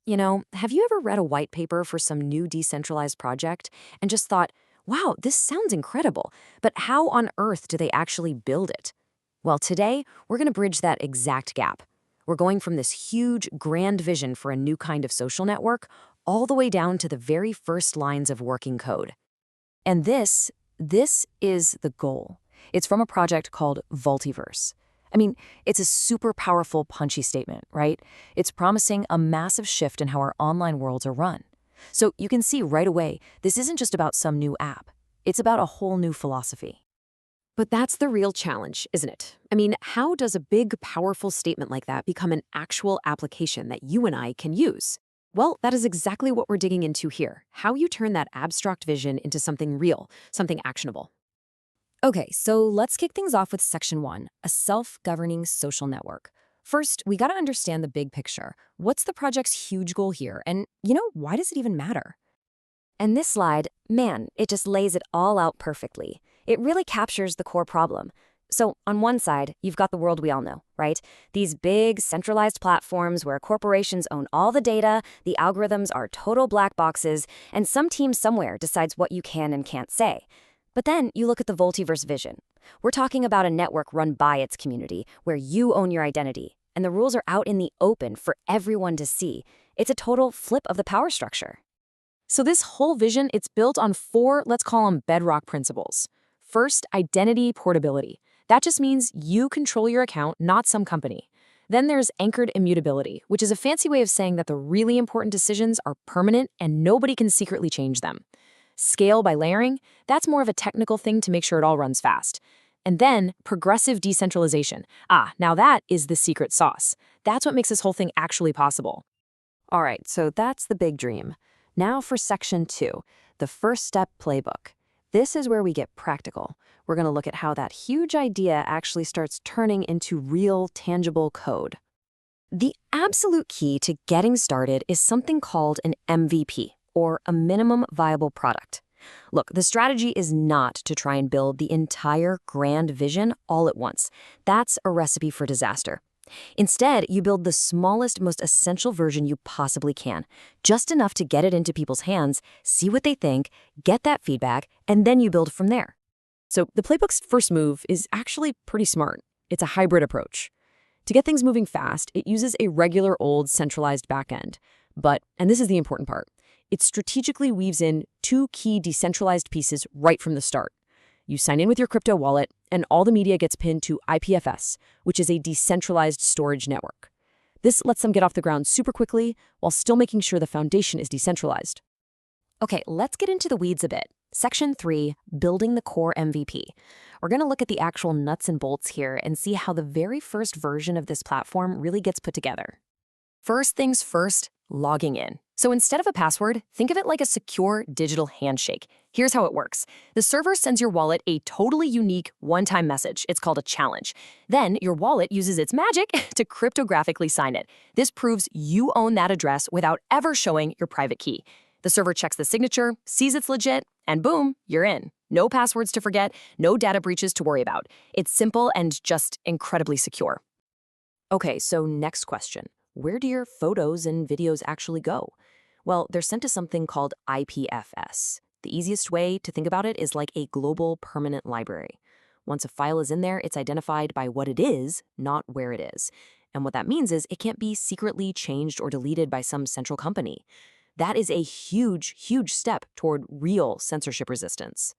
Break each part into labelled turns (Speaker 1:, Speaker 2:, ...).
Speaker 1: Have you ever read a white paper for some new decentralized project and just thought, wow, this sounds incredible, but how on earth do they actually build it? Well, today, we're going to bridge that exact gap. We're going from this huge, grand vision for a new kind of social network all the way down to the very first lines of working code. And this is the goal. It's from a project called VaultiVerse. I mean, it's a super powerful, punchy statement, right? It's promising a massive shift in how our online worlds are run. So you can see right away, this isn't just about some new app. It's about a whole new philosophy.
Speaker 2: But that's the real challenge, isn't it? I mean, how does a big, powerful statement like that become an actual application that you and I can use? Well, that is exactly what we're digging into here, how you turn that abstract vision into something real, something actionable.
Speaker 1: Okay, so let's kick things off with Section 1, a self-governing social network. First, we gotta understand the big picture. What's the project's huge goal here? And, why does it even matter? And this slide, man, it just lays it all out perfectly. It really captures the core problem. So on one side, you've got the world we all know, right? These big, centralized platforms where corporations own all the data, the algorithms are total black boxes, and some team somewhere decides what you can and can't say. But then you look at the VaultiVerse vision. We're talking about a network run by its community, where you own your identity, and the rules are out in the open for everyone to see. It's a total flip of the power structure.
Speaker 2: So this whole vision, it's built on four, let's call them bedrock principles. First, identity portability. That just means you control your account, not some company. Then there's anchored immutability, which is a fancy way of saying that the really important decisions are permanent and nobody can secretly change them. Scale by layering, that's more of a technical thing to make sure it all runs fast. And then progressive decentralization. Now that is the secret sauce. That's what makes this whole thing actually possible.
Speaker 1: All right, so that's the big dream. Now for Section 2, the first step playbook. This is where we get practical. We're going to look at how that huge idea actually starts turning into real, tangible code. The absolute key to getting started is something called an MVP, or a minimum viable product. Look, the strategy is not to try and build the entire grand vision all at once. That's a recipe for disaster. Instead, you build the smallest, most essential version you possibly can, just enough to get it into people's hands, see what they think, get that feedback, and then you build from there.
Speaker 2: So the playbook's first move is actually pretty smart. It's a hybrid approach. To get things moving fast, it uses a regular old centralized backend. But, and this is the important part, it strategically weaves in two key decentralized pieces right from the start. You sign in with your crypto wallet, and all the media gets pinned to IPFS, which is a decentralized storage network. This lets them get off the ground super quickly while still making sure the foundation is decentralized.
Speaker 1: Okay, let's get into the weeds a bit. Section 3, building the core MVP. We're going to look at the actual nuts and bolts here and see how the very first version of this platform really gets put together. First things first, logging in. So instead of a password, think of it like a secure digital handshake. Here's how it works. The server sends your wallet a totally unique one-time message. It's called a challenge. Then your wallet uses its magic to cryptographically sign it. This proves you own that address without ever showing your private key. The server checks the signature, sees it's legit, and boom, you're in. No passwords to forget, no data breaches to worry about. It's simple and just incredibly secure. Okay, so next question. Where do your photos and videos actually go? Well, they're sent to something called IPFS. The easiest way to think about it is like a global permanent library. Once a file is in there, it's identified by what it is, not where it is. And what that means is it can't be secretly changed or deleted by some central company. That is a huge, huge step toward real censorship resistance.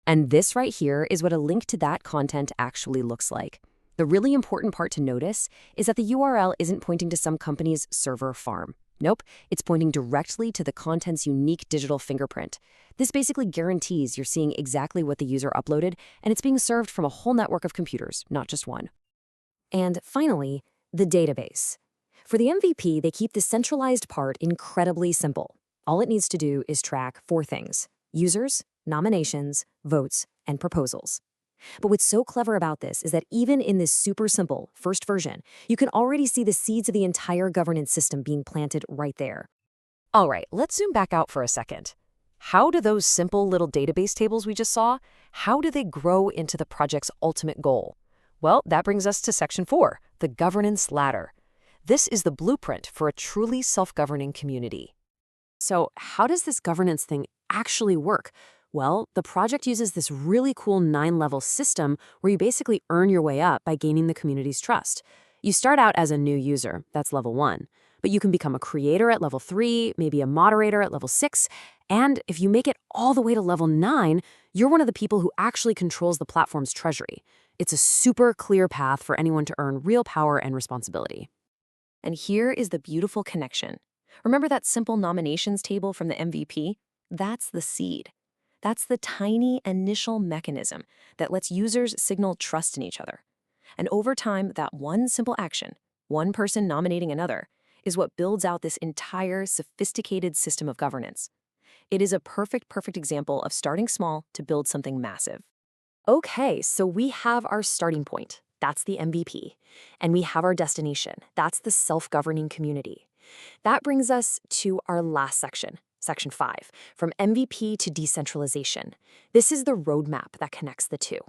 Speaker 1: And this right here is what a link to that content actually looks like. The really important part to notice is that the URL isn't pointing to some company's server farm. Nope, it's pointing directly to the content's unique digital fingerprint. This basically guarantees you're seeing exactly what the user uploaded, and it's being served from a whole network of computers, not just one. And finally, the database. For the MVP, they keep the centralized part incredibly simple. All it needs to do is track 4 things: users, nominations, votes, and proposals. But what's so clever about this is that even in this super simple first version, you can already see the seeds of the entire governance system being planted right there. All right, let's zoom back out for a second. How do those simple little database tables we just saw, how do they grow into the project's ultimate goal? Well, that brings us to Section 4, the governance ladder. This is the blueprint for a truly self-governing community.
Speaker 2: So, how does this governance thing actually work? Well, the project uses this really cool 9-level system where you basically earn your way up by gaining the community's trust. You start out as a new user, that's level 1, but you can become a creator at level 3, maybe a moderator at level 6, and if you make it all the way to level 9, you're one of the people who actually controls the platform's treasury. It's a super clear path for anyone to earn real power and responsibility. And here is the beautiful connection. Remember that simple nominations table from the MVP? That's the seed. That's the tiny initial mechanism that lets users signal trust in each other. And over time, that one simple action, one person nominating another, is what builds out this entire sophisticated system of governance. It is a perfect example of starting small to build something massive. Okay, so we have our starting point. That's the MVP. And we have our destination. That's the self-governing community. That brings us to our last section, Section 5, from MVP to decentralization. This is the roadmap that connects the two.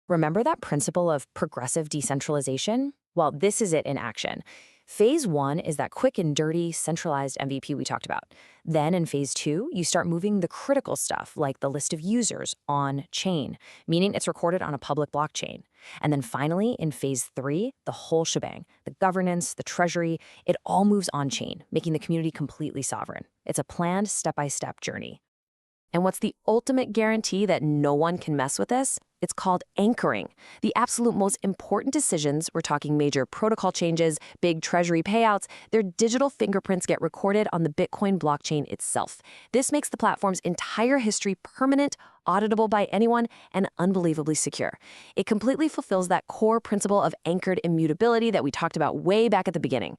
Speaker 2: Remember that principle of progressive decentralization? Well, this is it in action. Phase 1 is that quick and dirty, centralized MVP we talked about. Then in Phase 2, you start moving the critical stuff, like the list of users, on-chain, meaning it's recorded on a public blockchain. And then finally, in Phase 3, the whole shebang, the governance, the treasury, it all moves on-chain, making the community completely sovereign. It's a planned step-by-step journey. And what's the ultimate guarantee that no one can mess with this? It's called anchoring. The absolute most important decisions, we're talking major protocol changes, big treasury payouts, their digital fingerprints get recorded on the Bitcoin blockchain itself. This makes the platform's entire history permanent, auditable by anyone, and unbelievably secure. It completely fulfills that core principle of anchored immutability that we talked about way back at the beginning.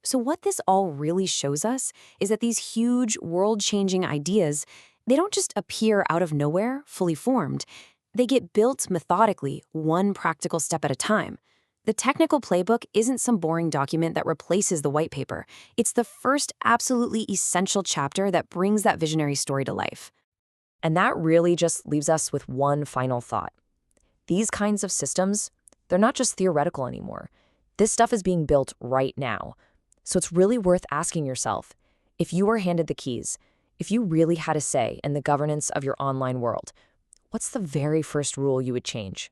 Speaker 2: So what this all really shows us is that these huge, world-changing ideas, they don't just appear out of nowhere, fully formed. They get built methodically, one practical step at a time. The technical playbook isn't some boring document that replaces the white paper. It's the first absolutely essential chapter that brings that visionary story to life. And that really just leaves us with one final thought. These kinds of systems, they're not just theoretical anymore. This stuff is being built right now. So it's really worth asking yourself, if you were handed the keys, if you really had a say in the governance of your online world, what's the very first rule you would change?